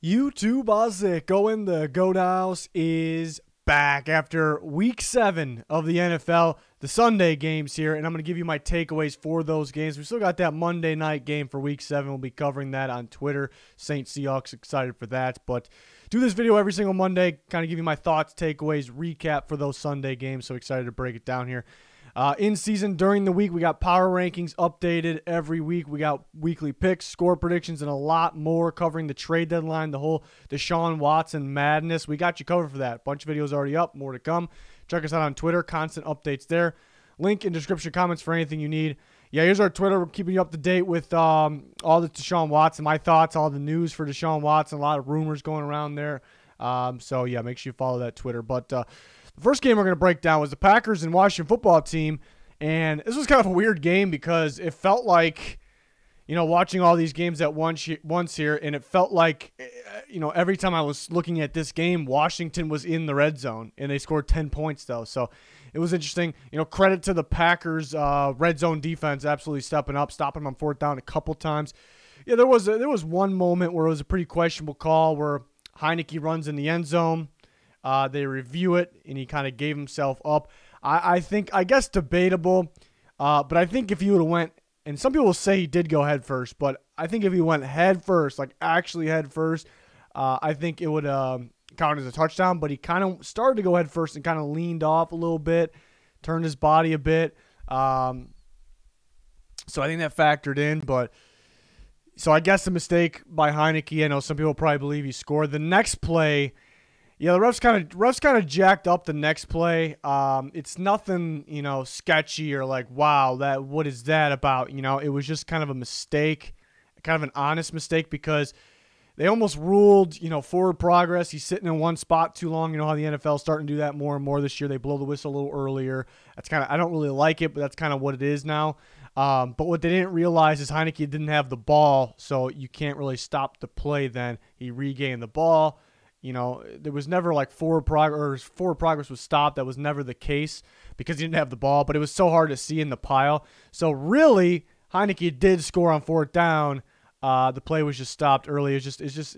YouTube, how's it going? The Goat House is back after week 7 of the NFL, the Sunday games here, and I'm going to give you my takeaways for those games. We still got that Monday night game for week 7. We'll be covering that on Twitter. Saints Seahawks, excited for that. But do this video every single Monday, kind of give you my thoughts, takeaways, recap for those Sunday games. So excited to break it down here. In season, during the week, we got power rankings updated every week. We got weekly picks, score predictions, and a lot more covering the trade deadline, the whole Deshaun Watson madness. We got you covered for that. Bunch of videos already up, more to come. Check us out on Twitter, constant updates there. Link in description comments for anything you need. Yeah, here's our Twitter. We're keeping you up to date with all the Deshaun Watson, my thoughts, all the news for Deshaun Watson, a lot of rumors going around there. So, yeah, make sure you follow that Twitter. But the first game we're going to break down was the Packers and Washington football team. And this was kind of a weird game because it felt like, watching all these games at once here, and it felt like, every time I was looking at this game, Washington was in the red zone, and they scored 10 points, though. So it was interesting. Credit to the Packers' red zone defense absolutely stepping up, stopping them on fourth down a couple times. Yeah, there was one moment where it was a pretty questionable call where Heineke runs in the end zone. They review it, and he kind of gave himself up. I guess debatable, but I think if he would have went, and some people say he did go head first, but I think if he went head first, like actually head first, I think it would count as a touchdown. But he kind of started to go head first and kind of leaned off a little bit, turned his body a bit. So I think that factored in, but so I guess the mistake by Heineke. I know some people probably believe he scored. The next play, yeah, the refs kind of jacked up the next play. It's nothing, sketchy or like, wow, what is that about? It was just kind of a mistake, kind of an honest mistake because they almost ruled, forward progress. He's sitting in one spot too long. You know how the NFL is starting to do that more and more this year. They blow the whistle a little earlier. That's I don't really like it, but that's kind of what it is now. But what they didn't realize is Heineke didn't have the ball, so you can't really stop the play then. He regained the ball. There was never like forward progress was stopped. That was never the case because he didn't have the ball, but it was so hard to see in the pile. So really, Heineke did score on fourth down. The play was just stopped early. It's just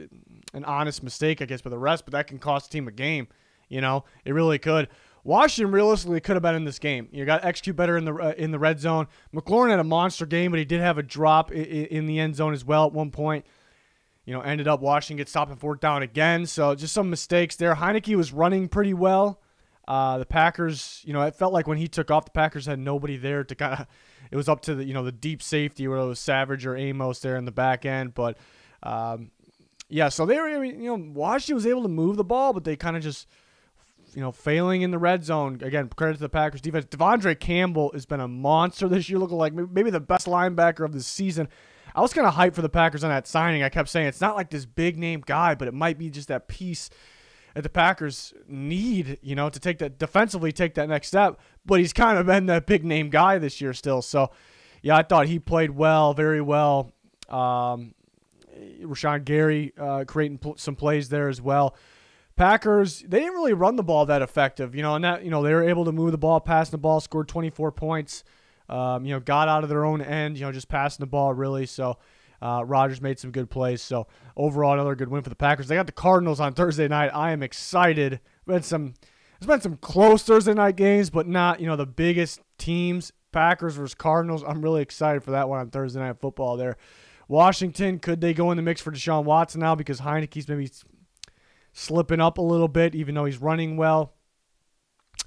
an honest mistake, I guess, by the rest, but that can cost a team a game. It really could. Washington realistically could have been in this game. You got to execute better in the red zone. McLaurin had a monster game, but he did have a drop in the end zone as well at one point. Ended up Washington get stopped and fourth down again. So just some mistakes there. Heineke was running pretty well. The Packers, it felt like when he took off, the Packers had nobody there to kind of, it was up to the deep safety, whether it was Savage or Amos there in the back end. But, yeah, so they were, Washington was able to move the ball, but they kind of just, failing in the red zone. Again, credit to the Packers defense. Devondre Campbell has been a monster this year, looking like maybe the best linebacker of the season. I was kind of hyped for the Packers on that signing. I kept saying it's not like this big-name guy, but it might be just that piece that the Packers need, to take that defensively, take that next step. But he's kind of been that big-name guy this year still. So, yeah, I thought he played well, very well. Rashawn Gary creating some plays there as well. Packers, they didn't really run the ball that effective, and that, they were able to move the ball, pass the ball, scored 24 points. Got out of their own end, just passing the ball really. So Rodgers made some good plays. So overall, another good win for the Packers. They got the Cardinals on Thursday night. I am excited. There's been some close Thursday night games, but not, the biggest teams. Packers versus Cardinals. I'm really excited for that one on Thursday Night Football there. Washington, could they go in the mix for Deshaun Watson now because Heineke's maybe slipping up a little bit, even though he's running well?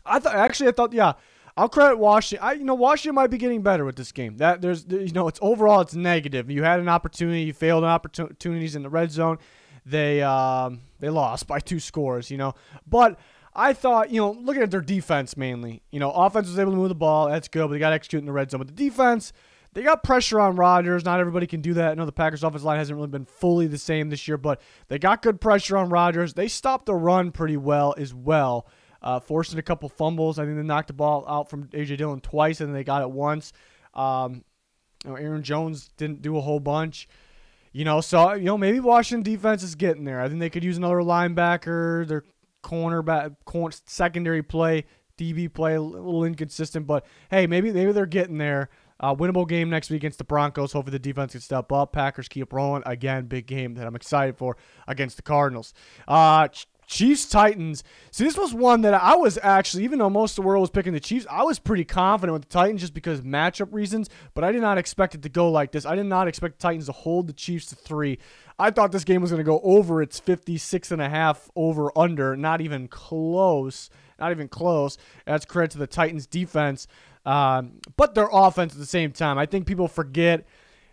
I thought, yeah. I'll credit Washington. Washington might be getting better with this game. It's overall it's negative. You had an opportunity, you failed on opportunities in the red zone. They lost by 2 scores. But I thought, looking at their defense mainly, offense was able to move the ball. That's good, but they got to execute in the red zone. But the defense, they got pressure on Rodgers. Not everybody can do that. I know the Packers' offensive line hasn't really been fully the same this year, but they got good pressure on Rodgers. They stopped the run pretty well as well. Forcing a couple fumbles. I think they knocked the ball out from A.J. Dillon twice, and then they got it once. Aaron Jones didn't do a whole bunch. So maybe Washington defense is getting there. I think they could use another linebacker. Their cornerback, secondary play, DB play, a little inconsistent. But, hey, maybe they're getting there. Winnable game next week against the Broncos. Hopefully the defense can step up. Packers keep rolling. Again, big game that I'm excited for against the Cardinals. Chiefs-Titans. See, this was one that I was actually, even though most of the world was picking the Chiefs, I was pretty confident with the Titans just because of matchup reasons, but I did not expect it to go like this. I did not expect the Titans to hold the Chiefs to 3. I thought this game was going to go over its 56.5 over-under. Not even close. Not even close. That's credit to the Titans' defense, but their offense at the same time. I think people forget.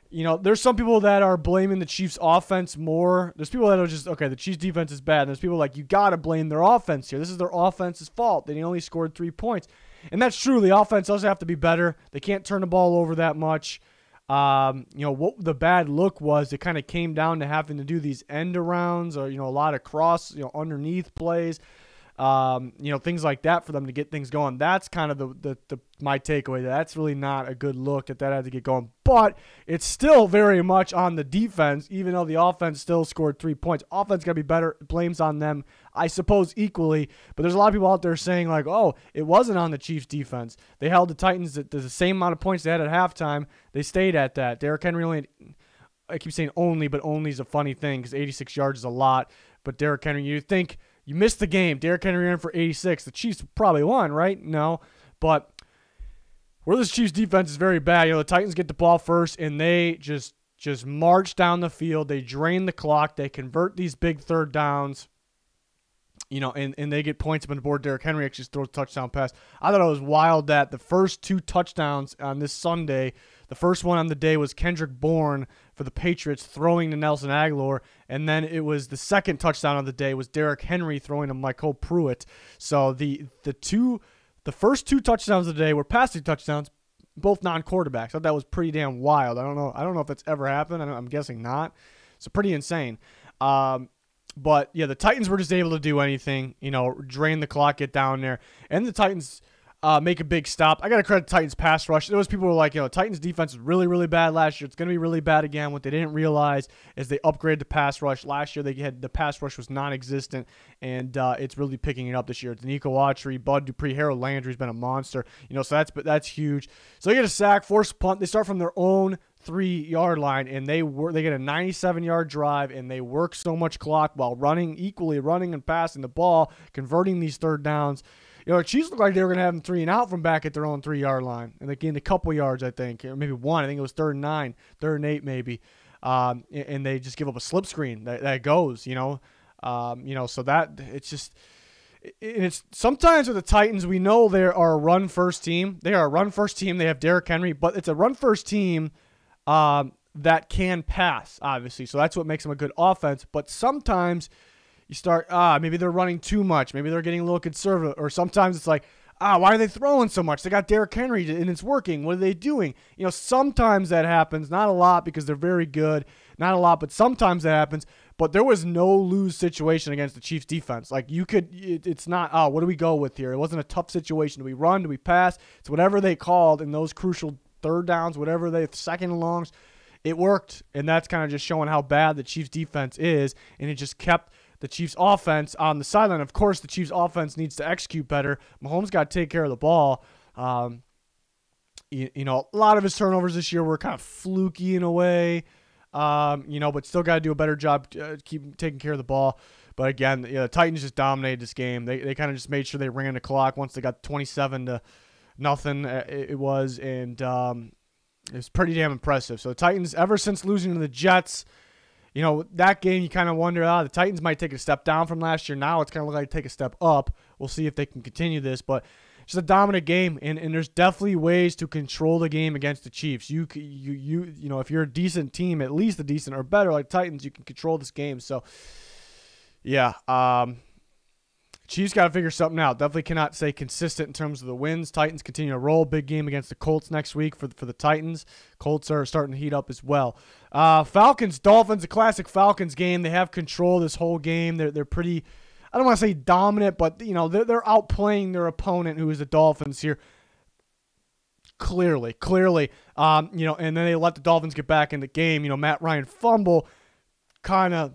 There's some people that are blaming the Chiefs' offense more. There's people that are just, okay, the Chiefs' defense is bad. And there's people like, you got to blame their offense here. This is their offense's fault. They only scored 3 points. And that's true. The offense does have to be better. They can't turn the ball over that much. What the bad look was, it kind of came down to having to do these end arounds or, a lot of cross, underneath plays. Things like that for them to get things going. That's kind of my takeaway. That's really not a good look that had to get going. But it's still very much on the defense, even though the offense still scored 3 points. Offense got to be better. Blame's on them, I suppose, equally. But there's a lot of people out there saying, like, oh, it wasn't on the Chiefs' defense. They held the Titans to the same amount of points they had at halftime. They stayed at that. Derrick Henry only, I keep saying only, but only is a funny thing because 86 yards is a lot. But Derrick Henry, you think, you missed the game. Derrick Henry ran for 86. The Chiefs probably won, right? No. But where this Chiefs defense is very bad, the Titans get the ball first, and they just march down the field. They drain the clock. They convert these big third downs, and they get points up on the board. Derrick Henry actually throws a touchdown pass. I thought it was wild that the first 2 touchdowns on this Sunday, the first one on the day was Kendrick Bourne for the Patriots throwing to Nelson Aguilar, and then it was the second touchdown of the day was Derrick Henry throwing to Michael Pruitt. So the first 2 touchdowns of the day were passing touchdowns, both non-quarterbacks. I thought that was pretty damn wild. I don't know if that's ever happened. I'm guessing not. So pretty insane. But yeah, the Titans were just able to do anything, drain the clock, get down there, and the Titans make a big stop. I got to credit Titans pass rush. There was people who were like, Titans defense was really, really bad last year. It's going to be really bad again. What they didn't realize is they upgraded the pass rush. Last year the pass rush was non-existent, and it's really picking it up this year. It's Nico Autry, Bud Dupree, Harold Landry's been a monster. So that's huge. So they get a sack, force punt. They start from their own 3-yard line, and they get a 97-yard drive, and they work so much clock while equally running and passing the ball, converting these third downs. The Chiefs looked like they were going to have them 3 and out from back at their own 3-yard line, and they gained a couple yards, I think, or maybe 1. I think it was 3rd and 9, 3rd and 8 maybe, and they just give up a slip screen that goes, so that it's just. It's sometimes with the Titans, we know they are a run-first team. They are a run-first team. They have Derrick Henry, but it's a run-first team that can pass, obviously. So that's what makes them a good offense. But sometimes you start, maybe they're running too much. Maybe they're getting a little conservative. Or sometimes it's like, why are they throwing so much? They got Derrick Henry, and it's working. What are they doing? Sometimes that happens. Not a lot because they're very good. Not a lot, but sometimes that happens. But there was no lose situation against the Chiefs defense. Like it's not, what do we go with here? It wasn't a tough situation. Do we run? Do we pass? It's whatever they called in those crucial third downs, whatever they, second and longs. It worked, and that's kind of just showing how bad the Chiefs defense is, and it just kept the Chiefs offense on the sideline. Of course, the Chiefs offense needs to execute better. Mahomes got to take care of the ball. A lot of his turnovers this year were kind of fluky in a way. But still got to do a better job keep taking care of the ball. But again, the Titans just dominated this game. They kind of just made sure they ran the clock once they got 27-0. It was, and it was pretty damn impressive. So the Titans, ever since losing to the Jets, that game you kind of wonder, the Titans might take a step down from last year. Now it's kind of like take a step up. We'll see if they can continue this, but just a dominant game, and there's definitely ways to control the game against the Chiefs. You if you're a decent team, at least a decent or better like Titans, you can control this game. So, yeah, Chiefs got to figure something out. Definitely cannot say consistent in terms of the wins. Titans continue to roll. Big game against the Colts next week for the Titans. Colts are starting to heat up as well. Falcons, Dolphins, a classic Falcons game. They have control this whole game. They're pretty, I don't want to say dominant, but they're outplaying their opponent, who is the Dolphins here. Clearly. And then they let the Dolphins get back in the game. Matt Ryan fumble kind of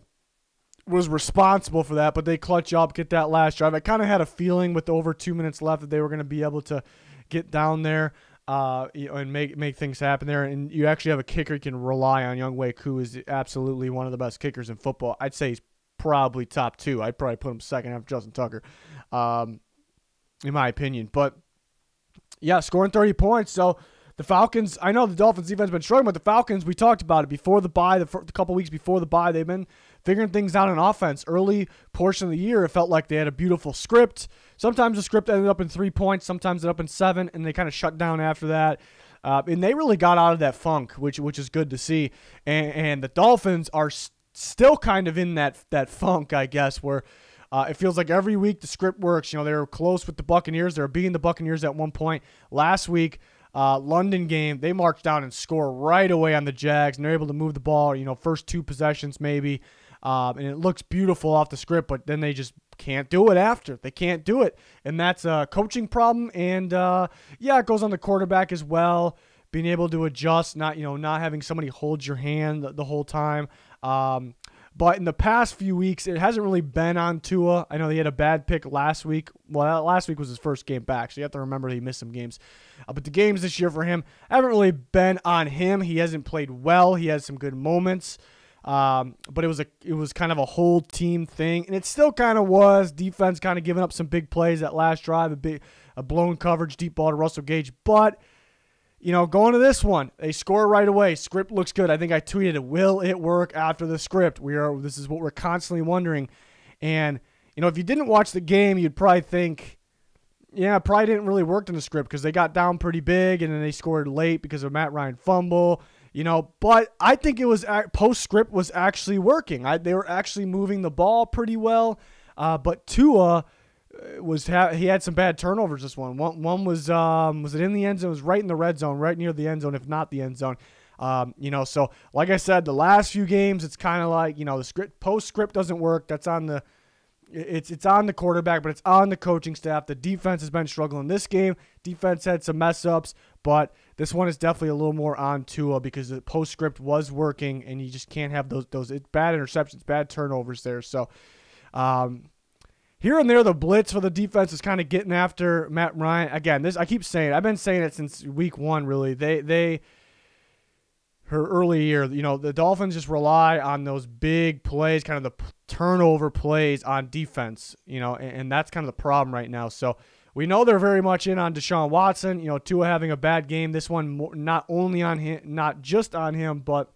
was responsible for that, but they clutch up, get that last drive. I kind of had a feeling with over 2 minutes left that they were going to be able to get down there. and make things happen there. And you actually have a kicker you can rely on. Younghoe Koo is absolutely one of the best kickers in football. I'd say he's probably top 2. I'd probably put him second after Justin Tucker, in my opinion. But yeah, scoring 30 points. So the Falcons, I know the Dolphins defense has been struggling, but the Falcons, we talked about it before the bye, the couple weeks before the bye, they've been figuring things out on offense. Early portion of the year, it felt like they had a beautiful script. Sometimes the script ended up in 3 points, sometimes it ended up in 7, and they kind of shut down after that. And they really got out of that funk, which is good to see. And the Dolphins are still kind of in that funk, I guess, where it feels like every week the script works. They were close with the Buccaneers. They were beating the Buccaneers at one point. Last week, London game, they marched down and score right away on the Jags, and they're able to move the ball, first 2 possessions maybe. And it looks beautiful off the script, but then they just can't do it after. They can't do it. And that's a coaching problem. And, it goes on the quarterback as well, being able to adjust, not having somebody hold your hand the whole time. But in the past few weeks, it hasn't really been on Tua. I know he had a bad pick last week. Well, last week was his first game back, so you have to remember he missed some games. But the games this year for him haven't really been on him. He hasn't played well. He has some good moments. But it was kind of a whole team thing, and it still kind of was. Defense kind of giving up some big plays that last drive, a blown coverage, deep ball to Russell Gage. But going to this one, they score right away. Script looks good. I think I tweeted it. Will it work after the script? This is what we're constantly wondering. And if you didn't watch the game, you'd probably think, it probably didn't really work in the script because they got down pretty big and then they scored late because of Matt Ryan fumble. But I think it was post-script was actually working. They were actually moving the ball pretty well. But Tua he had some bad turnovers this one. One was it in the end zone? It was right in the red zone, right near the end zone, if not the end zone. So like I said, the last few games, it's kind of like, the post-script doesn't work. That's on the it's on the quarterback, but it's on the coaching staff. The defense has been struggling this game. Defense had some mess ups, but this one is definitely a little more on Tua because the postscript was working, and you just can't have those bad interceptions, bad turnovers there. So here and there, the blitz for the defense is kind of getting after Matt Ryan. Again, I keep saying, I've been saying it since week 1. Really, her early year, the Dolphins just rely on those big plays, kind of the turnover plays on defense, and that's kind of the problem right now. So we know they're very much in on Deshaun Watson. Tua having a bad game. This one not only on him, not just on him, but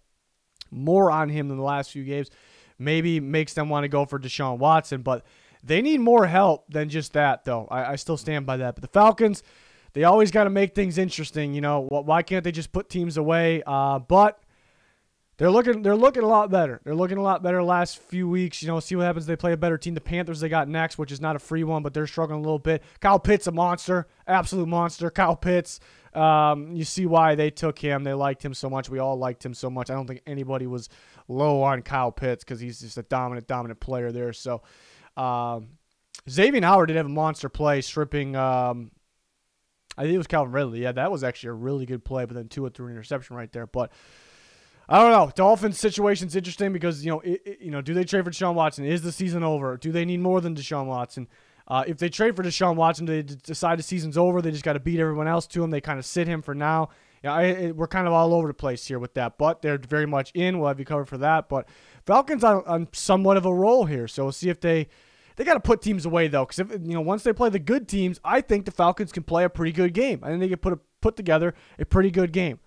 more on him than the last few games. Maybe makes them want to go for Deshaun Watson, but they need more help than just that, though. I still stand by that. But the Falcons, they always got to make things interesting. Why can't they just put teams away? But they're looking a lot better. They're looking a lot better last few weeks. See what happens. They play a better team. The Panthers they got next, which is not a free one, but they're struggling a little bit. Kyle Pitts, a monster, absolute monster. Kyle Pitts, you see why they took him. They liked him so much. We all liked him so much. I don't think anybody was low on Kyle Pitts because he's just a dominant player there. So Xavier Howard did have a monster play, stripping. I think it was Calvin Ridley. Yeah, that was actually a really good play, but then Tua threw an interception right there. But I don't know. Dolphins situation's interesting because, do they trade for Deshaun Watson? Is the season over? Do they need more than Deshaun Watson? If they trade for Deshaun Watson, they decide the season's over. They just got to beat everyone else to him. They kind of sit him for now. We're kind of all over the place here with that, but they're very much in. We'll have you covered for that. But Falcons on somewhat of a roll here, so we'll see if they got to put teams away, though, because once they play the good teams, I think the Falcons can play a pretty good game. I think they can put together a pretty good game.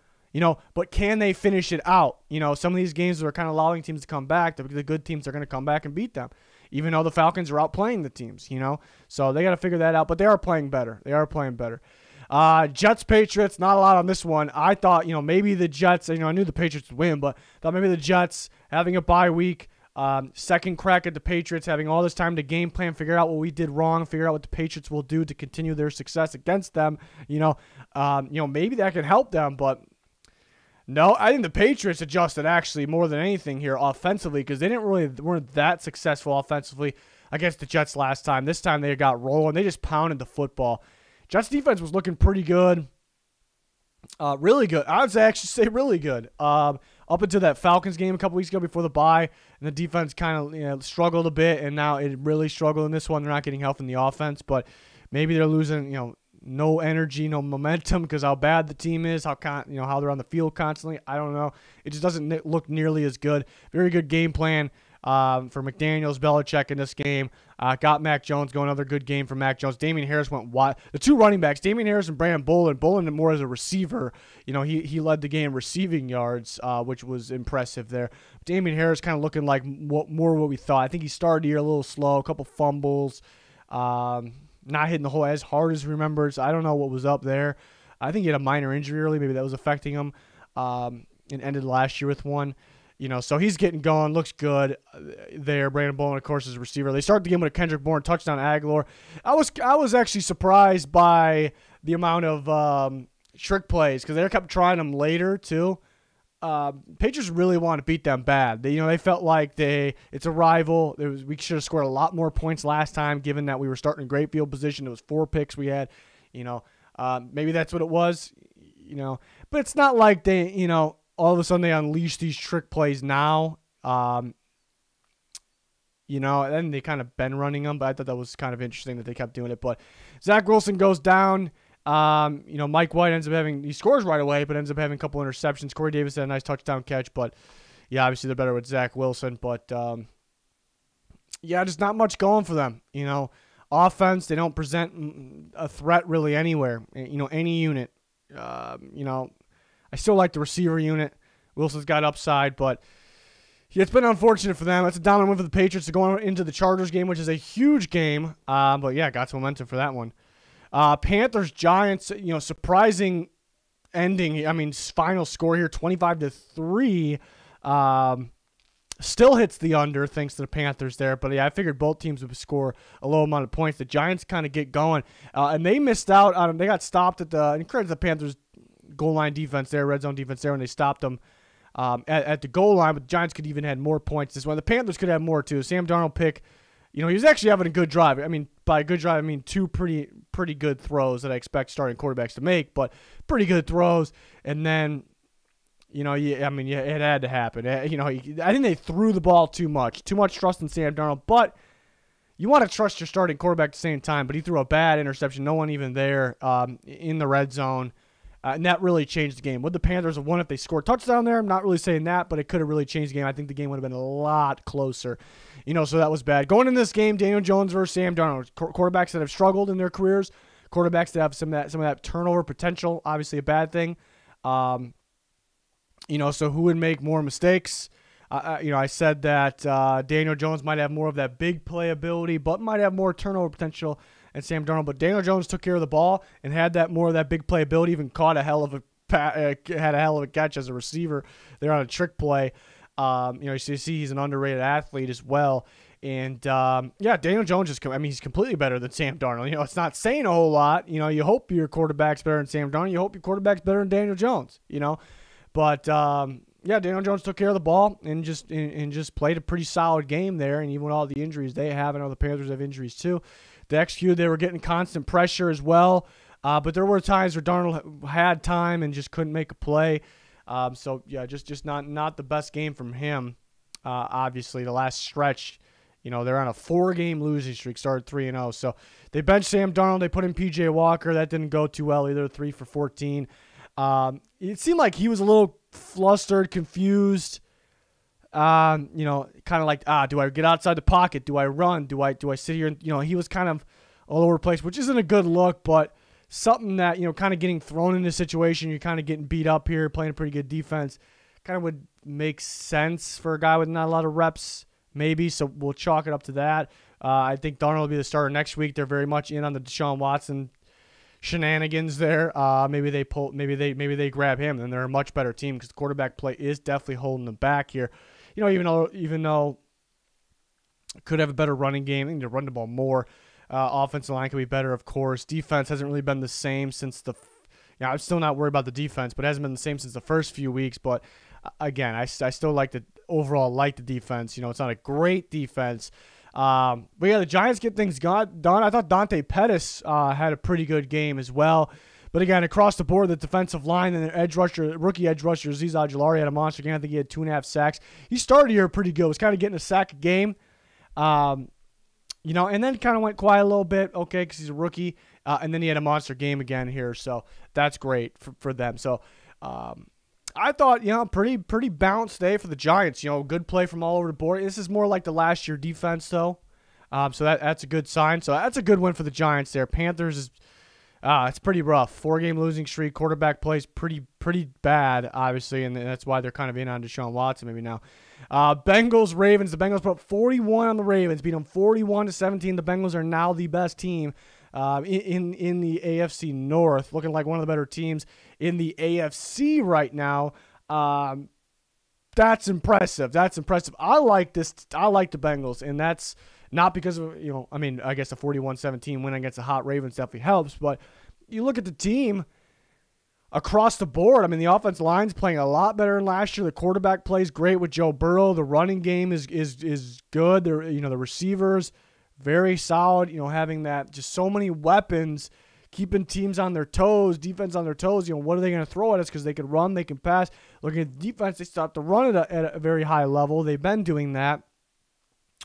But can they finish it out? Some of these games are kind of allowing teams to come back. The good teams are going to come back and beat them, even though the Falcons are outplaying the teams, So they got to figure that out, but they are playing better. Jets, Patriots, not a lot on this one. I thought, maybe the Jets, I knew the Patriots would win, but thought maybe the Jets having a bye week, second crack at the Patriots, having all this time to game plan, figure out what we did wrong, figure out what the Patriots will do to continue their success against them. Maybe that can help them, but no, I think the Patriots adjusted actually more than anything here offensively because they weren't that successful offensively against the Jets last time. This time they got rolling. They just pounded the football. Jets defense was looking pretty good. Really good. I would actually say really good. Up until that Falcons game a couple weeks ago before the bye, and the defense kind of struggled a bit, and now it really struggled in this one. They're not getting help in the offense, but maybe they're losing, no energy, no momentum because how bad the team is, how they're on the field constantly. I don't know. It just doesn't look nearly as good. Very good game plan for McDaniels, Belichick in this game. Got Mac Jones going. Another good game for Mac Jones. Damian Harris went wide. The two running backs, Damian Harris and Brandon Bolden. Bolden more as a receiver. He led the game receiving yards, which was impressive there. Damian Harris kind of looking like more what we thought. I think he started the year a little slow, a couple fumbles, not hitting the hole as hard as he remembers. I don't know what was up there. I think he had a minor injury early. Maybe that was affecting him, and ended last year with one. So he's getting going, looks good there. Brandon Bolden, of course, is a receiver. They start the game with a Kendrick Bourne touchdown. Aguilar. I was actually surprised by the amount of trick plays because they kept trying them later too. Patriots really want to beat them bad. They felt like it's a rival. We should have scored a lot more points last time, given that we were starting in great field position. It was 4 picks we had. Maybe that's what it was. But it's not like they all of a sudden they unleash these trick plays now. And then they kind of been running them, but I thought that was kind of interesting that they kept doing it. But Zach Wilson goes down. Mike White he scores right away, but ends up having a couple interceptions. Corey Davis had a nice touchdown catch, but yeah, obviously they're better with Zach Wilson. But just not much going for them. Offense, they don't present a threat really anywhere. Any unit. I still like the receiver unit. Wilson's got upside, but it's been unfortunate for them. That's a dominant win for the Patriots to go into the Chargers game, which is a huge game. But yeah, got some momentum for that one. Panthers, Giants, surprising ending. I mean, final score here, 25-3. Still hits the under thanks to the Panthers there. But yeah, I figured both teams would score a low amount of points. The Giants kind of get going. And they missed out on them. They got stopped and credit to the Panthers goal line defense there, red zone defense there, when they stopped them at the goal line. But the Giants could even had more points this one. The Panthers could have more too. Sam Darnold pick, he was actually having a good drive. I mean, by a good drive, I mean 2 pretty good throws that I expect starting quarterbacks to make, but pretty good throws. And then, it had to happen. I think they threw the ball too much trust in Sam Darnold, but you want to trust your starting quarterback at the same time. But he threw a bad interception, no one even there in the red zone. And that really changed the game. Would the Panthers have won if they scored a touchdown there? I'm not really saying that, but it could have really changed the game. I think the game would have been a lot closer. So that was bad. Going in this game, Daniel Jones versus Sam Darnold. Quarterbacks that have struggled in their careers. Quarterbacks that have some of that turnover potential. Obviously a bad thing. So who would make more mistakes? I said that Daniel Jones might have more of that big play ability, but might have more turnover potential and Sam Darnold. But Daniel Jones took care of the ball and had that more of that big play ability. Even caught a hell of a catch as a receiver there on a trick play. You see he's an underrated athlete as well. And Daniel Jones he's completely better than Sam Darnold. It's not saying a whole lot. You hope your quarterback's better than Sam Darnold. You hope your quarterback's better than Daniel Jones. But Daniel Jones took care of the ball and just played a pretty solid game there. And even with all the injuries they have, I know the Panthers have injuries too. They executed. They were getting constant pressure as well. But there were times where Darnold had time and just couldn't make a play. Just not the best game from him. Obviously, the last stretch, they're on a 4-game losing streak, started 3-0. So they benched Sam Darnold. They put in P.J. Walker. That didn't go too well either, 3 for 14. It seemed like he was a little flustered, confused. Kind of like, do I get outside the pocket? Do I run? Do I sit here? And, he was kind of all over the place, which isn't a good look, but something that, kind of getting thrown into a situation, you're kind of getting beat up here, playing a pretty good defense, kind of would make sense for a guy with not a lot of reps, maybe. So we'll chalk it up to that. I think Darnold will be the starter next week. They're very much in on the Deshaun Watson shenanigans there. Maybe they grab him, and they're a much better team because the quarterback play is definitely holding them back here. Even though could have a better running game, they need to run the ball more. Offensive line could be better, of course. Defense hasn't really been the same since I'm still not worried about the defense, but it hasn't been the same since the first few weeks. But again, I still like the defense. It's not a great defense. But yeah, the Giants get things done. I thought Dante Pettis had a pretty good game as well. But again, across the board, the defensive line and the rookie edge rusher, Azeez Ojulari had a monster game. I think he had 2.5 sacks. He started the year pretty good. Was kind of getting a sack a game. And then kind of went quiet a little bit, okay, because he's a rookie. And then he had a monster game again here, so that's great for them. So I thought, pretty balanced day for the Giants. Good play from all over the board. This is more like the last year defense, though. So that's a good sign. So that's a good win for the Giants there. Panthers is it's pretty rough. 4-game losing streak. Quarterback plays pretty bad, obviously, and that's why they're kind of in on Deshaun Watson maybe now. Bengals, Ravens. The Bengals put up 41 on the Ravens, beat them 41-17. The Bengals are now the best team in the AFC North, looking like one of the better teams in the AFC right now. That's impressive. I like this. I like the Bengals, and that's not because of, I guess a 41-17 win against the hot Ravens definitely helps, but you look at the team across the board. The offensive line's playing a lot better than last year. The quarterback plays great with Joe Burrow. The running game is good. The receivers very solid. Having that, just so many weapons, keeping teams on their toes, defense on their toes. What are they going to throw at us? Because they can run, they can pass. Looking at the defense, they start to run at a very high level. They've been doing that.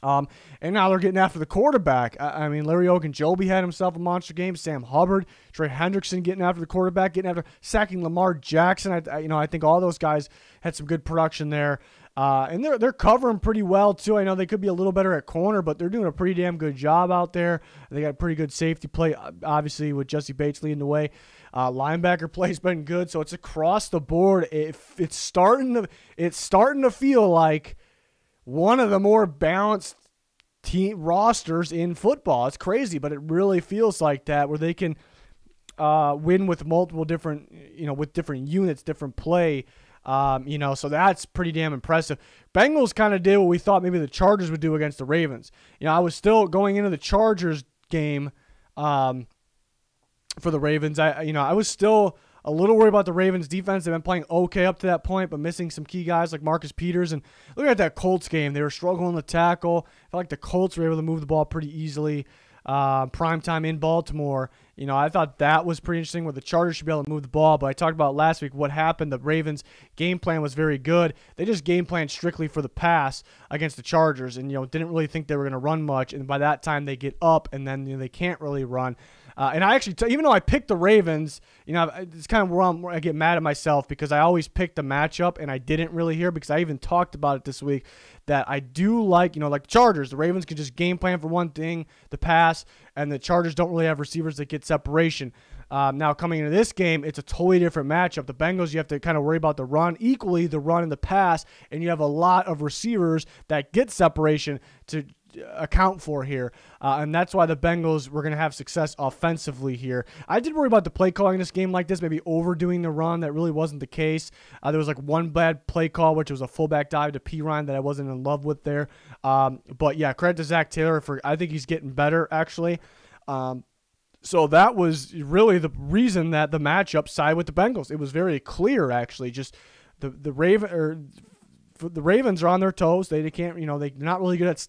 And now they're getting after the quarterback. Larry Ogunjobi had himself a monster game. Sam Hubbard, Trey Hendrickson getting after the quarterback, sacking Lamar Jackson. I think all those guys had some good production there. And they're covering pretty well too. I know they could be a little better at corner, but they're doing a pretty damn good job out there. They got a pretty good safety play, obviously, with Jesse Bates leading the way. Linebacker play's been good, so it's across the board. It's starting to feel like one of the more balanced team rosters in football. It's crazy, but it really feels like that, where they can win with multiple different, with different units, different play. So that's pretty damn impressive. Bengals kind of did what we thought maybe the Chargers would do against the Ravens. I was still going into the Chargers game for the Ravens. I was still a little worried about the Ravens defense. They've been playing okay up to that point, but missing some key guys like Marcus Peters. And looking at that Colts game, they were struggling to tackle. I felt like the Colts were able to move the ball pretty easily. Primetime in Baltimore. I thought that was pretty interesting, where the Chargers should be able to move the ball. But I talked about last week what happened. The Ravens' game plan was very good. They just game planned strictly for the pass against the Chargers, and didn't really think they were going to run much. And by that time, they get up, and then they can't really run. And I actually, even though I picked the Ravens, it's kind of where I get mad at myself, because I always pick the matchup, and I didn't really hear, because I even talked about it this week, that I do like, like the Chargers. The Ravens can just game plan for one thing, the pass, and the Chargers don't really have receivers that get separation. Now, coming into this game, it's a totally different matchup. The Bengals, you have to kind of worry about the run, equally the run and the pass, and you have a lot of receivers that get separation to account for here, and that's why the Bengals were going to have success offensively here. I did worry about the play calling in this game like this, maybe overdoing the run. That really wasn't the case. There was like one bad play call, which was a fullback dive to Pirine that I wasn't in love with there. But yeah, credit to Zach Taylor I think he's getting better, actually. So that was really the reason that the matchup sided with the Bengals. It was very clear, actually. Just the Ravens are on their toes. They can't, they're not really good at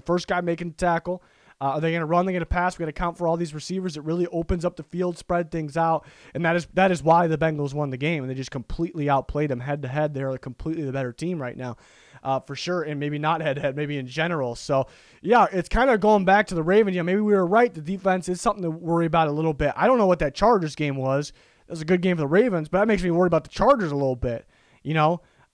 first guy making the tackle. Are they going to run? They're going to pass. We got to count for all these receivers. It really opens up the field, spread things out, and that is why the Bengals won the game. And they just completely outplayed them head to head. They're completely the better team right now, for sure. And maybe not head to head, maybe in general. So yeah, it's kind of going back to the Ravens. Maybe we were right. The defense is something to worry about a little bit. I don't know what that Chargers game was. It was a good game for the Ravens, but that makes me worry about the Chargers a little bit.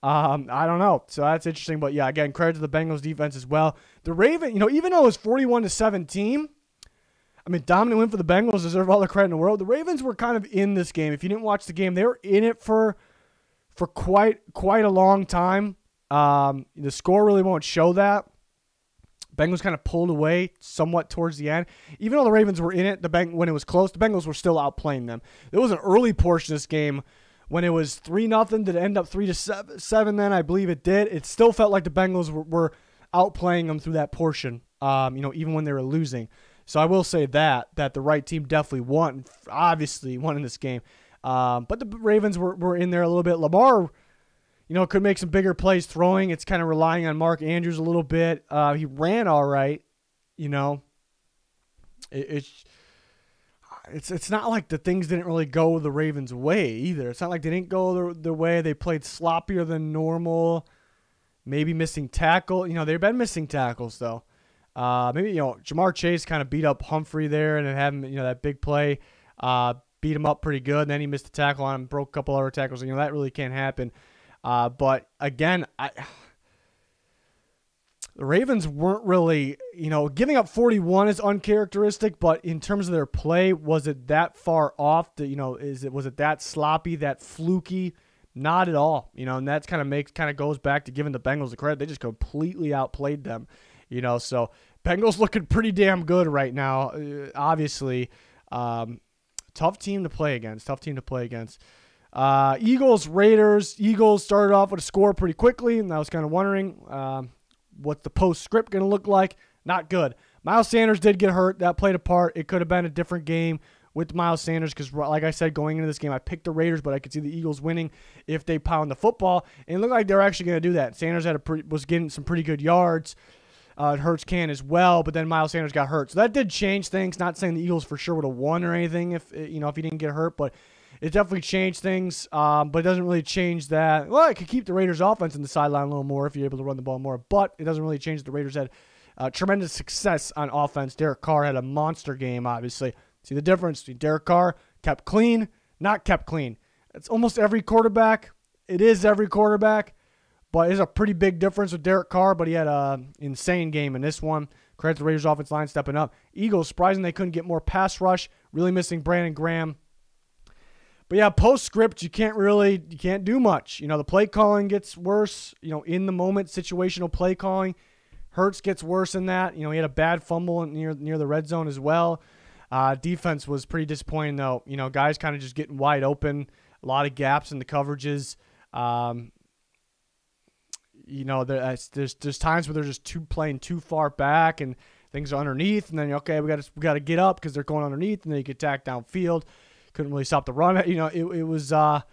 I don't know. So that's interesting. But yeah, again, credit to the Bengals defense as well. The Ravens, even though it was 41-17, dominant win for the Bengals, deserve all the credit in the world. The Ravens were kind of in this game. If you didn't watch the game, they were in it for quite a long time. The score really won't show that. Bengals kind of pulled away somewhat towards the end. Even though the Ravens were in it, when it was close, the Bengals were still outplaying them. There was an early portion of this game when it was 3-0, did it end up 3-7 then? I believe it did. It still felt like the Bengals were outplaying them through that portion, even when they were losing. So I will say that the right team definitely won, obviously won in this game. But the Ravens were in there a little bit. Lamar, could make some bigger plays throwing. It's kind of relying on Mark Andrews a little bit. He ran all right, It's not like the things didn't really go the Ravens' way either. It's not like they didn't go their way. They played sloppier than normal, maybe missing tackle. They've been missing tackles, though. Maybe, Jamar Chase kind of beat up Humphrey there and then had him, that big play, beat him up pretty good. And then he missed a tackle on him, broke a couple other tackles. That really can't happen. But again, the Ravens weren't really, giving up 41 is uncharacteristic, but in terms of their play, was it that far off? Was it that sloppy, that fluky? Not at all. And that kind of goes back to giving the Bengals the credit. They just completely outplayed them. So Bengals looking pretty damn good right now. Obviously, tough team to play against. Eagles, Raiders. Eagles started off with a score pretty quickly, and I was kind of wondering what's the postscript going to look like. Not good. Miles Sanders did get hurt. That played a part. It could have been a different game with Miles Sanders because, like I said, going into this game, I picked the Raiders, but I could see the Eagles winning if they pound the football. And it looked like they were actually going to do that. Sanders was getting some pretty good yards. Hurts can as well, but then Miles Sanders got hurt. So that did change things. Not saying the Eagles for sure would have won or anything if he didn't get hurt, but it definitely changed things. But it doesn't really change that. Well, it could keep the Raiders' offense in the sideline a little more if you're able to run the ball more, but it doesn't really change that the Raiders had tremendous success on offense. Derek Carr had a monster game, obviously. See the difference between Derek Carr kept clean, not kept clean. It's almost every quarterback. It is every quarterback. But it's a pretty big difference with Derek Carr, but he had an insane game in this one. Credit to the Raiders' offense line stepping up. Eagles, surprising they couldn't get more pass rush. Really missing Brandon Graham. But yeah, postscript, you can't do much. The play calling gets worse. In the moment, situational play calling. Hurts gets worse than that. He had a bad fumble near the red zone as well. Defense was pretty disappointing though. Guys kind of just getting wide open. A lot of gaps in the coverages. There's times where they're just playing too far back and things are underneath, and then okay, we got to get up because they're going underneath, and then you get attacked downfield. Couldn't really stop the run. It was not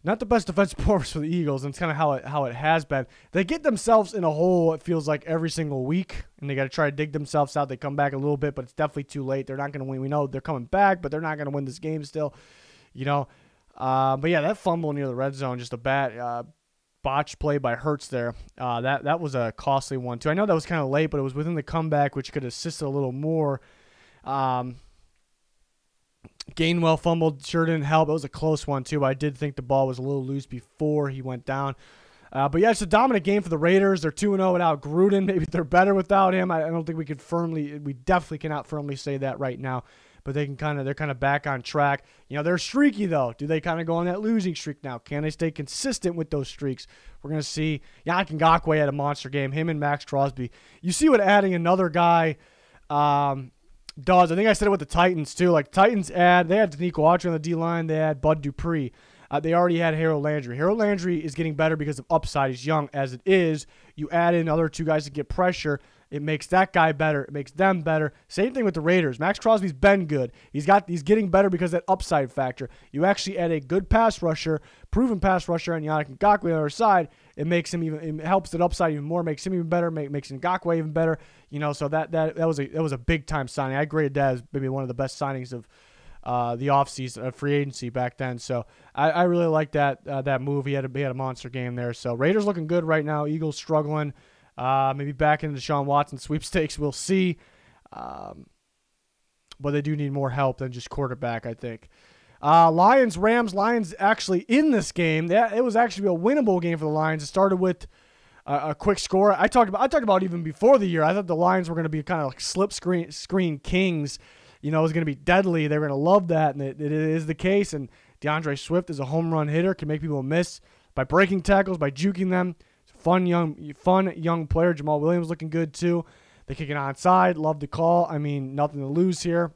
the best defensive performance for the Eagles, and it's kind of how it has been. They get themselves in a hole. It feels like every single week, and they got to try to dig themselves out. They come back a little bit, but it's definitely too late. They're not going to win. We know they're coming back, but they're not going to win this game still. But yeah, that fumble near the red zone, just a bad botch play by Hurts there. That was a costly one too. I know that was kind of late, but it was within the comeback, which could assist a little more. Gainwell fumbled, sure didn't help. It was a close one too. But I did think the ball was a little loose before he went down. But yeah, it's a dominant game for the Raiders. They're 2-0 without Gruden. Maybe they're better without him. I don't think we definitely cannot firmly say that right now. But they're kind of back on track. They're streaky though. Do they kind of go on that losing streak now? Can they stay consistent with those streaks? We're gonna see. Yannick Ngakoue had a monster game. Him and Max Crosby. You see what adding another guy does. I think I said it with the Titans too. Like Titans they had Danico Autry on the D line. They had Bud Dupree. They already had Harold Landry. Harold Landry is getting better because of upside. He's young as it is. You add in other two guys to get pressure. It makes that guy better. It makes them better. Same thing with the Raiders. Max Crosby's been good. He's getting better because of that upside factor. You actually add a good pass rusher, proven pass rusher, and Yannick Ngakoue on the other side. It helps that upside even more. Makes him even better. Makes Ngakoue even better. So that was a big time signing. I graded that as maybe one of the best signings of the offseason, free agency back then. So I really like that move. He had a monster game there. So Raiders looking good right now. Eagles struggling. Maybe back into Deshaun Watson sweepstakes. We'll see. But they do need more help than just quarterback, I think. Lions, Rams. Lions actually in this game. It was actually a winnable game for the Lions. It started with a quick score. I talked about even before the year. I thought the Lions were going to be kind of like slip screen kings. It was going to be deadly. They were going to love that, and it is the case. And DeAndre Swift is a home run hitter, can make people miss by breaking tackles, by juking them. Fun young player. Jamal Williams looking good too. They kick it onside. Love the call. I mean, nothing to lose here.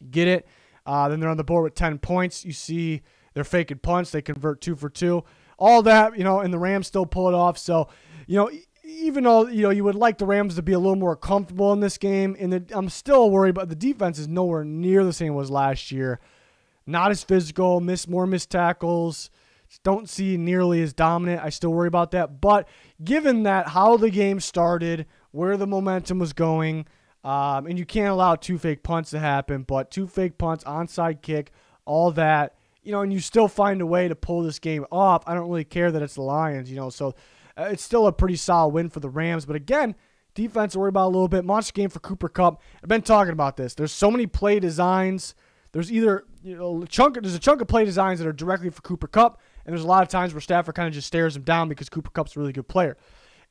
Get it. Then they're on the board with 10 points. You see they're faking punts. They convert 2 for 2. All that, and the Rams still pull it off. So, even though, you would like the Rams to be a little more comfortable in this game, and I'm still worried about the defense is nowhere near the same as last year. Not as physical, more missed tackles. Don't see nearly as dominant. I still worry about that. But given that how the game started, where the momentum was going, and you can't allow 2 fake punts to happen, but 2 fake punts, onside kick, all that, and you still find a way to pull this game off. I don't really care that it's the Lions, so it's still a pretty solid win for the Rams. But again, defense to worry about a little bit. Monster game for Cooper Kupp. I've been talking about this. There's so many play designs. There's either there's a chunk of play designs that are directly for Cooper Kupp, and there's a lot of times where Stafford kind of just stares him down because Cooper Kupp's a really good player.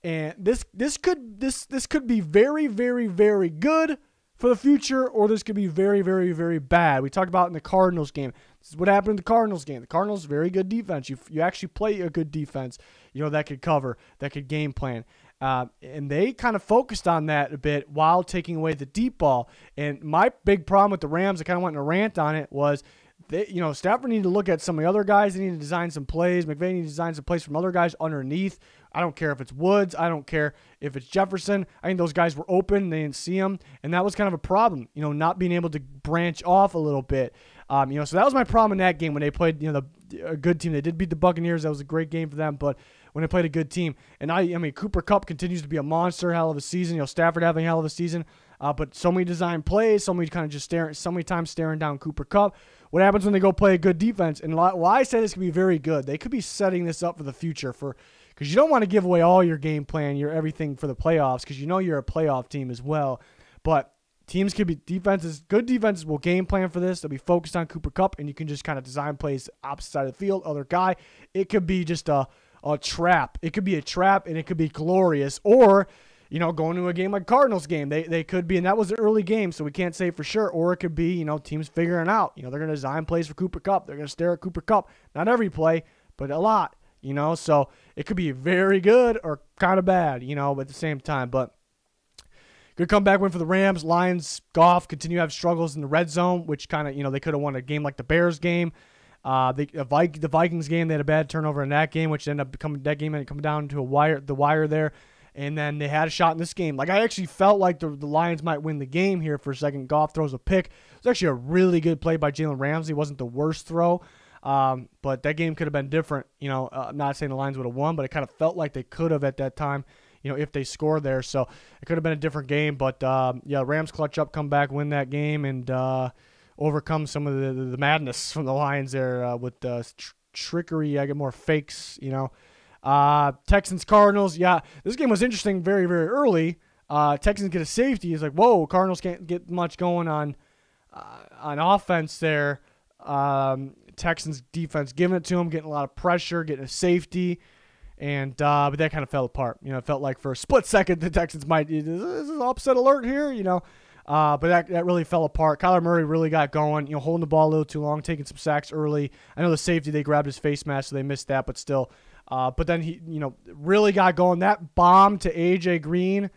And this could be very, very, very good for the future, or this could be very, very, very bad. We talked about in the Cardinals game. This is what happened in the Cardinals game. The Cardinals, very good defense. You actually play a good defense, that could cover, that could game plan. And they kind of focused on that a bit while taking away the deep ball. And my big problem with the Rams, I kind of went in a rant on it, was Stafford needed to look at some of the other guys. They needed to design some plays. McVay needed to design some plays from other guys underneath. I don't care if it's Woods. I don't care if it's Jefferson. I think those guys were open. They didn't see them. And that was kind of a problem, not being able to branch off a little bit. So that was my problem in that game when they played, a good team. They did beat the Buccaneers. That was a great game for them. But when they played a good team, and Cooper Kupp continues to be a monster, hell of a season. Stafford having a hell of a season. But so many design plays, so many kind of just so many times staring down Cooper Kupp. What happens when they go play a good defense? And why I say this could be very good. They could be setting this up for the future because you don't want to give away all your game plan, your everything for the playoffs, because you're a playoff team as well. But teams could be good defenses will game plan for this. They'll be focused on Cooper Kupp, and you can just kind of design plays opposite side of the field, other guy. It could be just a trap. It could be a trap, and it could be glorious. Or, going to a game like Cardinals game, they could be, and that was an early game, so we can't say for sure. Or it could be, teams figuring out, they're going to design plays for Cooper Kupp. They're going to stare at Cooper Kupp. Not every play, but a lot, So it could be very good or kind of bad, but at the same time. But good comeback win for the Rams. Lions, Goff continue to have struggles in the red zone, which kind of, they could have won a game like the Bears game. The Vikings game, they had a bad turnover in that game, which ended up coming down to the wire there. And then they had a shot in this game. I actually felt like the Lions might win the game here for a second. Goff throws a pick. It was actually a really good play by Jalen Ramsey. It wasn't the worst throw. But that game could have been different. I'm not saying the Lions would have won, but it kind of felt like they could have at that time, if they scored there. So it could have been a different game. But, Rams clutch up, come back, win that game, and overcome some of the madness from the Lions there with trickery. I get more fakes, Texans, Cardinals. Yeah, this game was interesting very, very early. Texans get a safety. It's like, whoa, Cardinals can't get much going on offense there. Texans defense giving it to them, getting a lot of pressure, getting a safety. And but that kind of fell apart. It felt like for a split second the Texans might, this is an upset alert here, But that really fell apart. Kyler Murray really got going, holding the ball a little too long, taking some sacks early. I know the safety, they grabbed his face mask, so they missed that, but still. But then he, really got going. That bomb to A.J. Green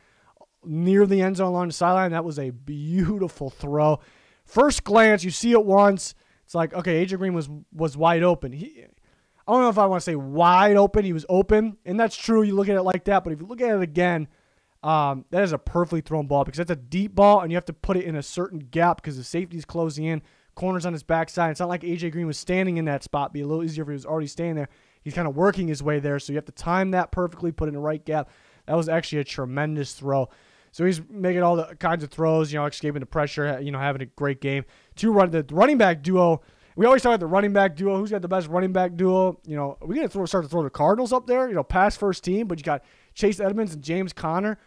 near the end zone along the sideline, that was a beautiful throw. First glance, you see it once. It's like, okay, A.J. Green was wide open. I don't know if I want to say wide open. He was open, and that's true. You look at it like that, but if you look at it again, that is a perfectly thrown ball because that's a deep ball, and you have to put it in a certain gap because the safety's closing in. Corner's on his backside. It's not like A.J. Green was standing in that spot. It'd be a little easier if he was already standing there. He's kind of working his way there, so you have to time that perfectly, put it in the right gap. That was actually a tremendous throw. So he's making all the kinds of throws, escaping the pressure, having a great game. The running back duo. We always talk about the running back duo. Who's got the best running back duo? We're going to start to throw the Cardinals up there, pass first team, but you got Chase Edmonds and James Conner.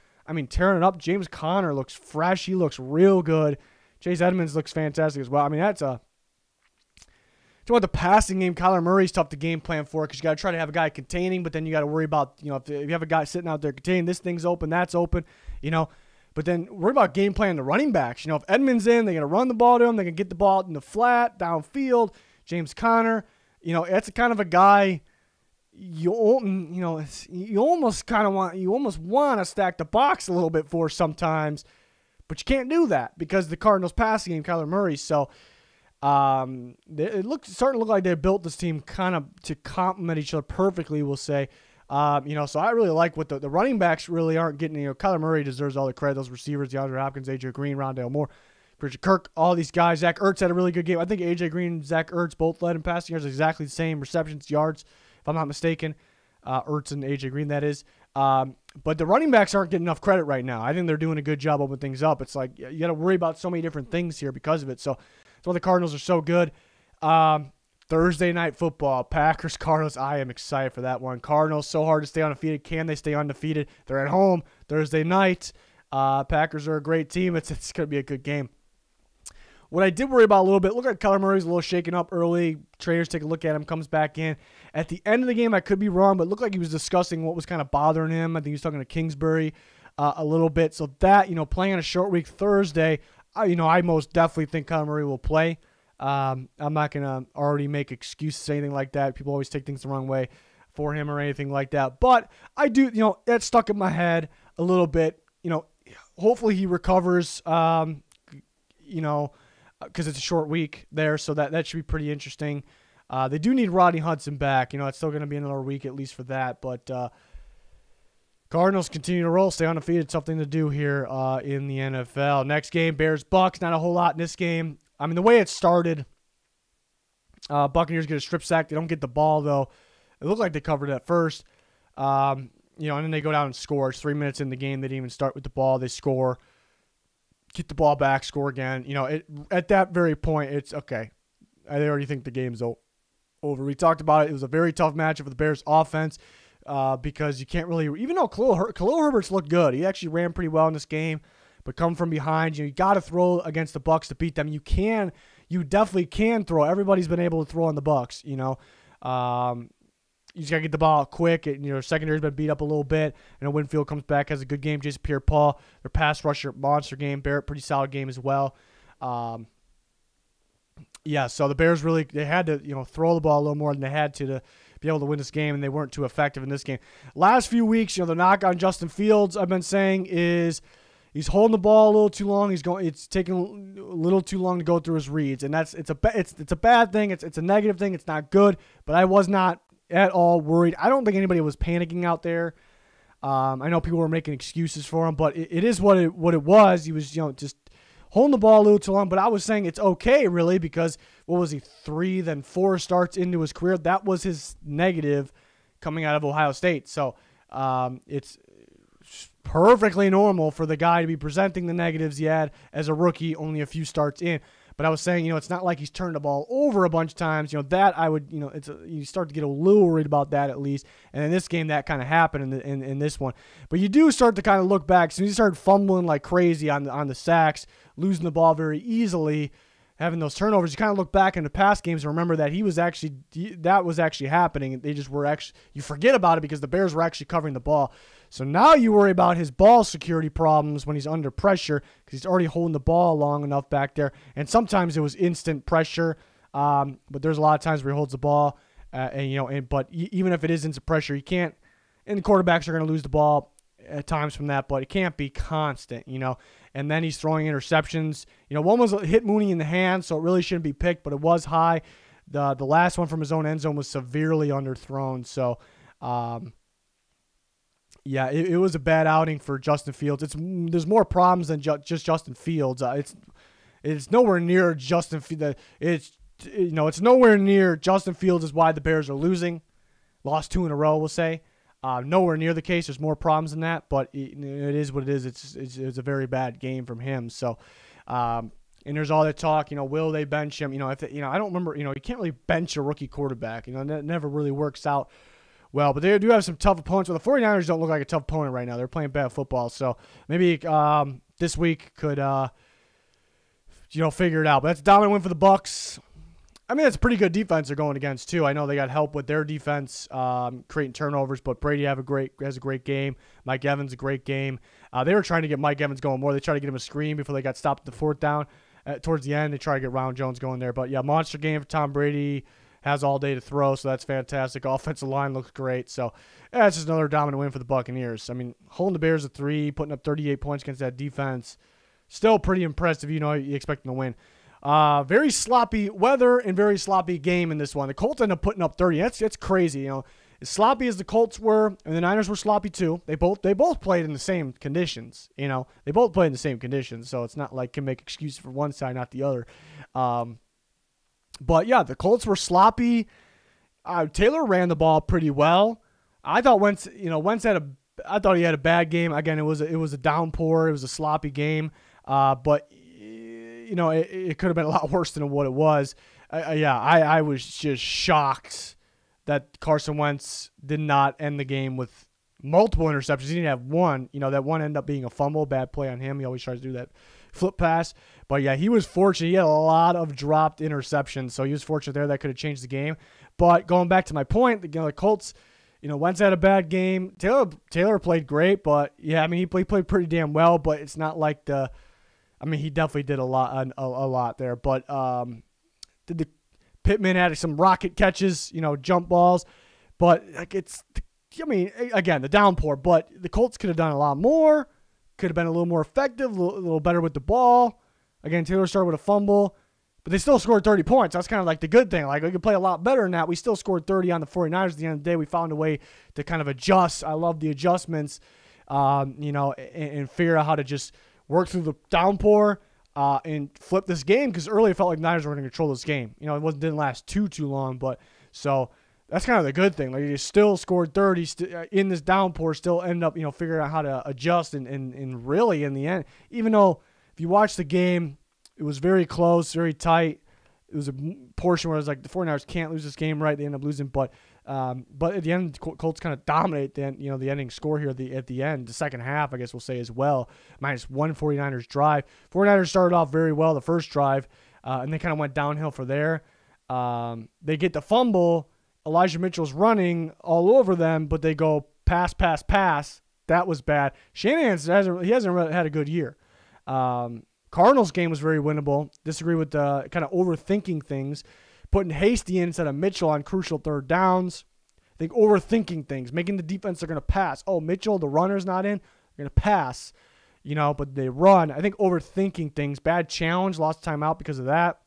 Tearing it up. James Conner looks fresh. He looks real good. Chase Edmonds looks fantastic as well. That's the passing game. Kyler Murray's tough to game plan for because you got to try to have a guy containing, but then you got to worry about, if you have a guy sitting out there containing, this thing's open, that's open, But then worry about game plan the running backs. If Edmonds in, they're going to run the ball to him. They can get the ball in the flat, downfield. James Conner, that's a kind of a guy you almost want to stack the box a little bit for sometimes, but you can't do that because the Cardinals passing game, Kyler Murray. So starting to look like they built this team kind of to complement each other perfectly, we'll say. So I really like what the running backs really aren't getting. Kyler Murray deserves all the credit. Those receivers, DeAndre Hopkins, A.J. Green, Rondale Moore, Christian Kirk, all these guys. Zach Ertz had a really good game. I think A.J. Green and Zach Ertz both led in passing yards, exactly the same receptions, yards, if I'm not mistaken. Ertz and A.J. Green, that is. But the running backs aren't getting enough credit right now. I think they're doing a good job opening things up. It's like you got to worry about so many different things here because of it. So that's why the Cardinals are so good. Thursday night football, Packers, Cardinals. I am excited for that one. Cardinals, so hard to stay undefeated. Can they stay undefeated? They're at home Thursday night. Packers are a great team. It's going to be a good game. What I did worry about a little bit, look like Kyler Murray's a little shaken up early. Traders take a look at him, comes back in. At the end of the game, I could be wrong, but it looked like he was discussing what was kind of bothering him. I think he was talking to Kingsbury a little bit. So that, playing on a short week Thursday, I most definitely think Kyler Murray will play. I'm not going to already make excuses or anything like that. People always take things the wrong way for him or anything like that. But I do, that stuck in my head a little bit. Hopefully he recovers, because it's a short week there, so that should be pretty interesting. They do need Rodney Hudson back. It's still going to be another week at least for that. But Cardinals continue to roll, stay undefeated. Something to do here in the NFL. Next game, Bears-Bucks. Not a whole lot in this game. I mean, the way it started, Buccaneers get a strip sack. They don't get the ball, though. It looked like they covered it at first. And then they go down and score. It's 3 minutes in the game. They didn't even start with the ball. They score. Get the ball back, score again. At that very point, it's okay. I already think the game's over. We talked about it. It was a very tough matchup for the Bears offense because you can't really, even though Khalil Herbert's looked good. He actually ran pretty well in this game, but come from behind, you got to throw against the Bucs to beat them. You definitely can throw. Everybody's been able to throw on the Bucs, You just got to get the ball out quick. Secondary's been beat up a little bit. Winfield comes back, has a good game. Jason Pierre-Paul, their pass rusher, monster game. Barrett, pretty solid game as well. So the Bears really, they had to, throw the ball a little more than they had to be able to win this game, and they weren't too effective in this game. Last few weeks, the knock on Justin Fields, I've been saying, is he's holding the ball a little too long. It's taking a little too long to go through his reads, and it's a bad thing. It's a negative thing. It's not good, but I was not at all worried. I don't think anybody was panicking out there. I know people were making excuses for him, but it is what it was. He was just holding the ball a little too long. But I was saying it's okay really because what was he, 3 then 4 starts into his career? That was his negative coming out of Ohio State. So it's perfectly normal for the guy to be presenting the negatives he had as a rookie, only a few starts in. But I was saying, it's not like he's turned the ball over a bunch of times. That I would, you start to get a little worried about that at least. And in this game, that kind of happened in this one. But you do start to kind of look back. As soon as he started fumbling like crazy on the sacks, losing the ball very easily, having those turnovers, you kind of look back into past games and remember that that was actually happening. They just were you forget about it because the Bears were actually covering the ball. So now you worry about his ball security problems when he's under pressure because he's already holding the ball long enough back there. And sometimes it was instant pressure, but there's a lot of times where he holds the ball, but even if it is instant pressure, he can't. And the quarterbacks are going to lose the ball at times from that, but it can't be constant, And then he's throwing interceptions. One was hit Mooney in the hand, so it really shouldn't be picked, but it was high. The last one from his own end zone was severely underthrown. So, it was a bad outing for Justin Fields. There's more problems than just Justin Fields. It's nowhere near Justin. It's nowhere near Justin Fields is why the Bears are losing. Lost 2 in a row, we'll say. Nowhere near the case. There's more problems than that, but it is what it is. It's a very bad game from him. So, and there's all that talk. Will they bench him? I don't remember. You can't really bench a rookie quarterback. That never really works out well. But they do have some tough opponents. Well, the 49ers don't look like a tough opponent right now. They're playing bad football. So maybe this week could figure it out. But that's a dominant win for the Bucs. I mean, it's a pretty good defense they're going against, too. I know they got help with their defense creating turnovers, but Brady has a great game. Mike Evans, a great game. They were trying to get Mike Evans going more. They tried to get him a screen before they got stopped at the 4th down. Towards the end, they tried to get Ronald Jones going there. But, monster game for Tom Brady. Has all day to throw, so that's fantastic. Offensive line looks great. So, it's just another dominant win for the Buccaneers. I mean, holding the Bears at 3, putting up 38 points against that defense, still pretty impressive. You expect them to win. Very sloppy weather and very sloppy game in this one. The Colts end up putting up 30. That's crazy. As sloppy as the Colts were, and the Niners were sloppy too. They both played in the same conditions. They both played in the same conditions. So it's not like can make excuses for one side, not the other. But yeah, the Colts were sloppy. Taylor ran the ball pretty well. I thought Wentz thought he had a bad game. Again, it was a downpour. It was a sloppy game. But it could have been a lot worse than what it was. I was just shocked that Carson Wentz did not end the game with multiple interceptions. He didn't have one. That one ended up being a fumble, bad play on him. He always tries to do that flip pass. But, yeah, he was fortunate. He had a lot of dropped interceptions, so he was fortunate there. That could have changed the game. But going back to my point, the Colts, Wentz had a bad game. Taylor played great, but, yeah, I mean, he played pretty damn well, but it's not like he definitely did a lot there. But Pittman had some rocket catches, jump balls. But, again, the downpour. But the Colts could have done a lot more. Could have been a little more effective, a little better with the ball. Again, Taylor started with a fumble. But they still scored 30 points. That's kind of like the good thing. Like, we could play a lot better than that. We still scored 30 on the 49ers. At the end of the day, we found a way to kind of adjust. I love the adjustments, and figure out how to just work through the downpour and flip this game. Because earlier it felt like Niners were going to control this game. It didn't last too long. But so that's kind of the good thing. Like, you still scored 30 in this downpour, still end up, figuring out how to adjust. And really, in the end, even though if you watch the game, it was very close, very tight. It was a portion where it was like the 49ers can't lose this game, right? They end up losing, but at the end, the Colts kind of dominate the ending score here at the end, the second half, I guess we'll say as well. -1 49ers drive. 49ers started off very well the first drive, and they kind of went downhill from there. They get the fumble. Elijah Mitchell's running all over them, but they go pass. That was bad. Shanahan hasn't had a good year. Cardinals game was very winnable. Disagree with the kind of overthinking things. Putting Hasty in instead of Mitchell on crucial third downs. I think overthinking things. Making the defense they're going to pass. Oh, Mitchell, the runner's not in. They're going to pass. But they run. I think overthinking things. Bad challenge. Lost time out because of that.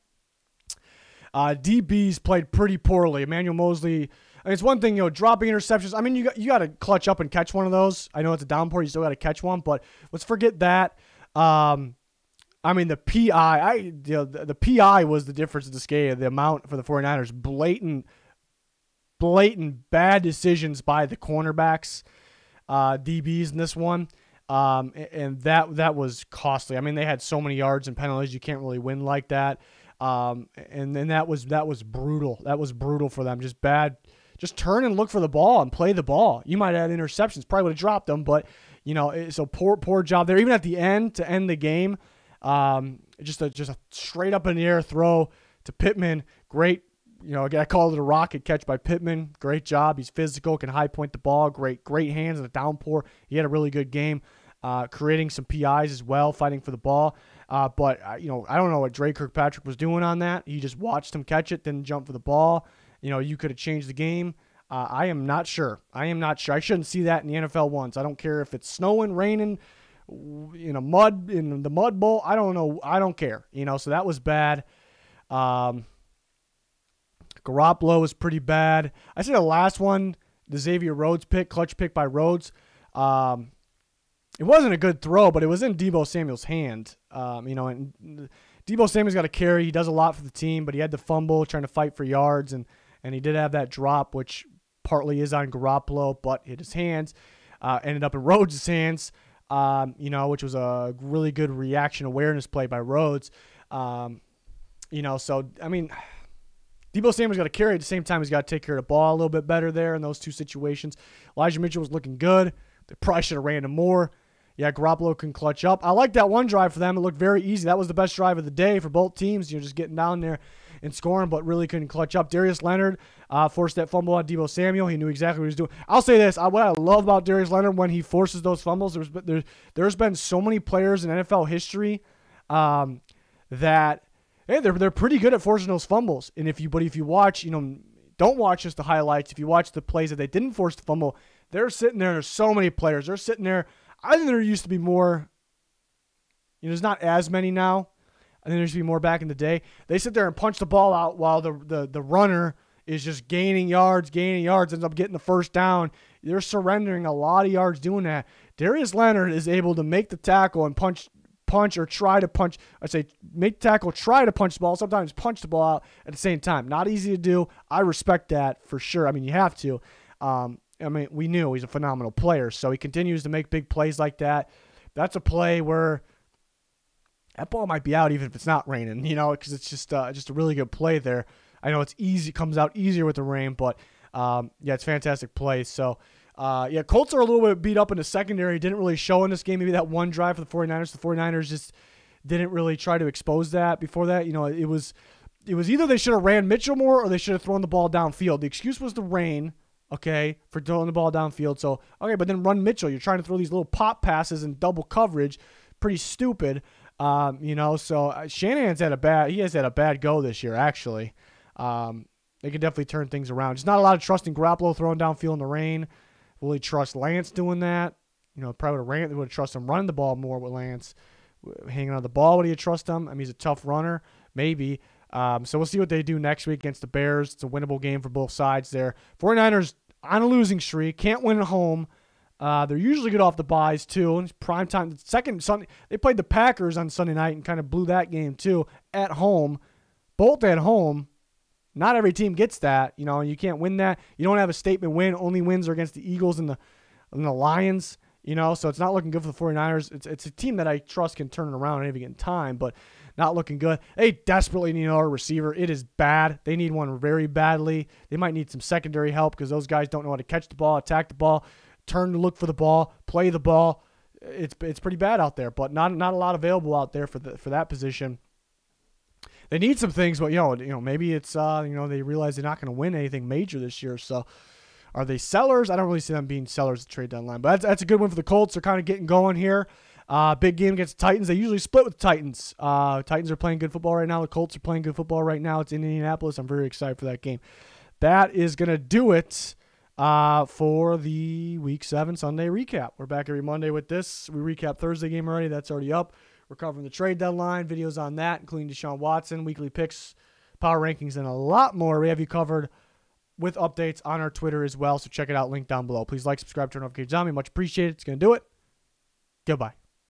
DBs played pretty poorly. Emmanuel Mosley. I mean, it's one thing, dropping interceptions. I mean, you got to clutch up and catch one of those. I know it's a downpour. You still got to catch one. But let's forget that. The PI, the PI was the difference in this game. The amount for the 49ers, blatant bad decisions by the cornerbacks, DBs in this one, and that was costly. I mean, they had so many yards and penalties. You can't really win like that, and then that was brutal. That was brutal for them. Just bad. Just turn and look for the ball and play the ball. You might have had interceptions, probably would have dropped them, but so poor job there. Even at the end to end the game. Just a straight up in the air throw to Pittman. Great, again, I call it a rocket catch by Pittman. Great job. He's physical, can high point the ball. Great hands in the downpour. He had a really good game, creating some PIs as well, fighting for the ball. But I don't know what Dre Kirkpatrick was doing on that. He just watched him catch it, didn't jump for the ball. You could have changed the game. I am not sure. I shouldn't see that in the NFL once. I don't care if it's snowing, raining, in the mud bowl. I don't know. I don't care. So that was bad. Garoppolo was pretty bad. I say the last one, the Xavier Rhodes clutch pick by Rhodes. It wasn't a good throw, but it was in Deebo Samuel's hand. And Deebo Samuel's got a carry. He does a lot for the team, but he had the fumble trying to fight for yards, and he did have that drop, which partly is on Garoppolo, but hit his hands. Ended up in Rhodes' hands. Which was a really good reaction awareness play by Rhodes. So, I mean, Deebo Samuel's got to carry at the same time. He's got to take care of the ball a little bit better there in those two situations. Elijah Mitchell was looking good. They probably should have ran him more. Yeah, Garoppolo can clutch up. I like that one drive for them. It looked very easy. That was the best drive of the day for both teams. Just getting down there and scoring, but really couldn't clutch up. Darius Leonard forced that fumble on Deebo Samuel. He knew exactly what he was doing. I'll say this. What I love about Darius Leonard when he forces those fumbles, there's been so many players in NFL history that hey, they're pretty good at forcing those fumbles. And if you watch, don't watch just the highlights. If you watch the plays that they didn't force the fumble, they're sitting there. There's so many players. They're sitting there. I think there used to be more. There's not as many now. I think there used to be more back in the day. They sit there and punch the ball out while the runner is just gaining yards, ends up getting the first down. They're surrendering a lot of yards doing that. Darius Leonard is able to make the tackle and punch or try to punch. Make the tackle, try to punch the ball, sometimes punch the ball out at the same time. Not easy to do. I respect that for sure. I mean, you have to. We knew he's a phenomenal player, so he continues to make big plays like that. That's a play where that ball might be out even if it's not raining, because it's just a really good play there. I know it's easy, comes out easier with the rain, but it's fantastic play. So Yeah, Colts are a little bit beat up in the secondary. Didn't really show in this game. Maybe that one drive for the 49ers. The 49ers just didn't really try to expose that. Before that, it was either they should have ran Mitchell more or they should have thrown the ball downfield. The excuse was the rain, okay, for throwing the ball downfield. So, okay, but then run Mitchell. You're trying to throw these little pop passes in double coverage. Pretty stupid. So Shanahan's had a bad go this year, actually. They could definitely turn things around. Just not a lot of trust in Garoppolo throwing downfield in the rain. Will he trust Lance doing that? Probably would trust him running the ball more with Lance. Hanging on the ball, would you trust him? I mean, he's a tough runner, maybe. So we'll see what they do next week against the Bears. It's a winnable game for both sides there. 49ers on a losing streak. Can't win at home. They're usually good off the buys, too. It's prime time. Second Sunday, they played the Packers on Sunday night and kind of blew that game, too, at home. Both at home. Not every team gets that. You can't win that. You don't have a statement win. Only wins are against the Eagles and the Lions. So it's not looking good for the 49ers. It's a team that I trust can turn it around at any given time, but not looking good. They desperately need another receiver. It is bad. They need one very badly. They might need some secondary help because those guys don't know how to catch the ball, attack the ball, turn to look for the ball, play the ball. It's pretty bad out there, but not a lot available out there for that position. They need some things, but maybe it's they realize they're not going to win anything major this year. So are they sellers? I don't really see them being sellers at the trade deadline, but that's a good win for the Colts. They're kind of getting going here. Big game against the Titans. They usually split with the Titans. Titans are playing good football right now. The Colts are playing good football right now. It's in Indianapolis. I'm very excited for that game. That is going to do it for the Week 7 Sunday recap. We're back every Monday with this. We recap Thursday game already. That's already up. We're covering the trade deadline, videos on that, including Deshaun Watson, weekly picks, power rankings, and a lot more. We have you covered with updates on our Twitter as well, so check it out, link down below. Please like, subscribe, turn notifications on. We much appreciate it. It's going to do it. Goodbye.